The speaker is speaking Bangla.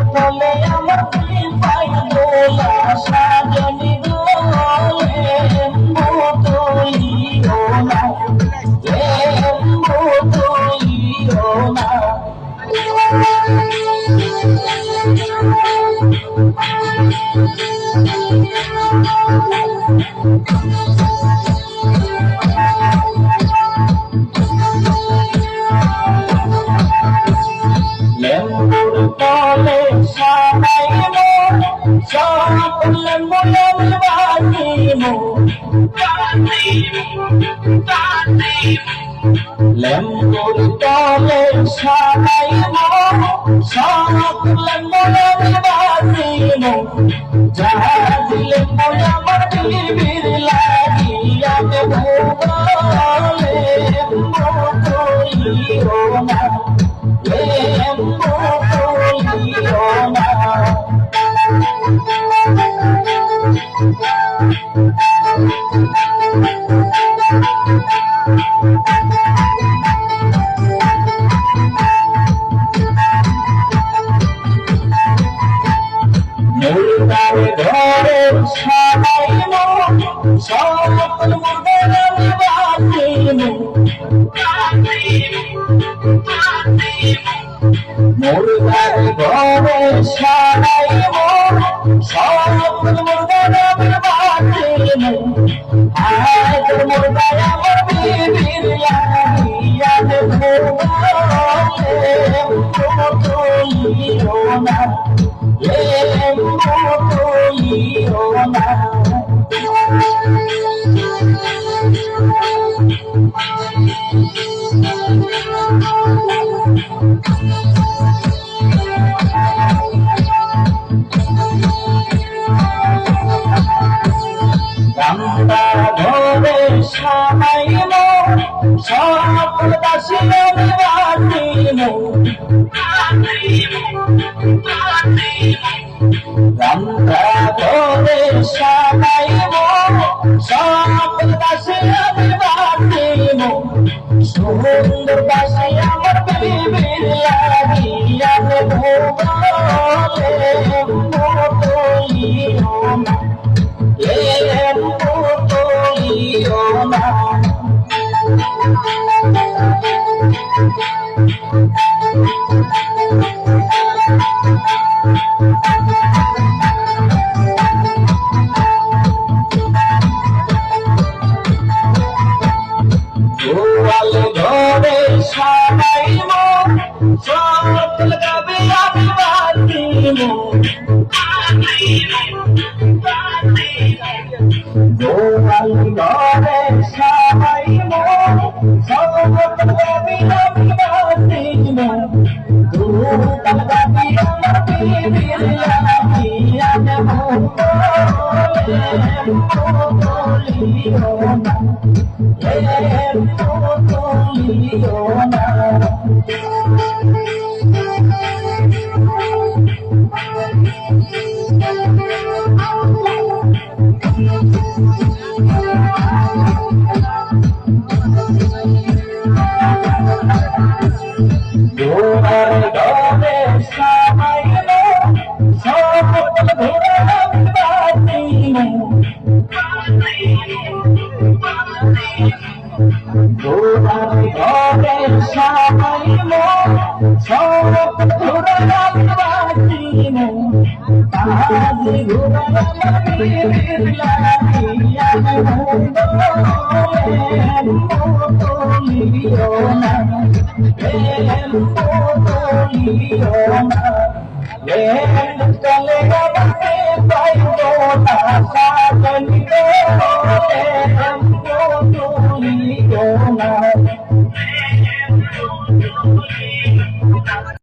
বলে আমার পাই দোলা সাজনি লেম্বুর তলে সানাইব সব লেম্বুলের বাজিব লেম্বুর তলে সানাইব সব লেম্বুলের বাজিব জাহাজ লেম্বু আমার বিবির লাগিয়া দেবো লেম্বু তলিও না মুর্দার ঘরে সানাইব সকল মুর্দার বাজিব মুর্দার ঘরে সানাইব সকল মুর্দার বাজিব আজ মুর্দার আমার বিবির লাগিয়া দেবো তুলিও না তুলিও না রামটা ধরে সানাইব সকল দাসীর বাজিব রামটা ধরে সানাইব সকল দাসীর বাজিব সুন্দর দাসী আমার বিবির লাগিয়া দেবো তুলিও না তুলিও না গোয়াল ঘরে সানাইব সকল গাবে আমি বাজিব গোয়াল ঘরে সানাইব সকল গাবে আমি বাজিব দুকাল গাবে আমার বিবির লাগিয়া দেবো তুলিও না তুলিও না ঘোড়ার ঘরে সানাইব সকল ঘোড়ার বাজিব ঘোড়ার ঘরে সানাইব সকল ঘোড়ার বাজিব আজ ঘোড়ার বিবির লাগিয়া দেবো তুলিও না তুলিও না চলে গেছে পাই দোলা সাজনি তুলিও না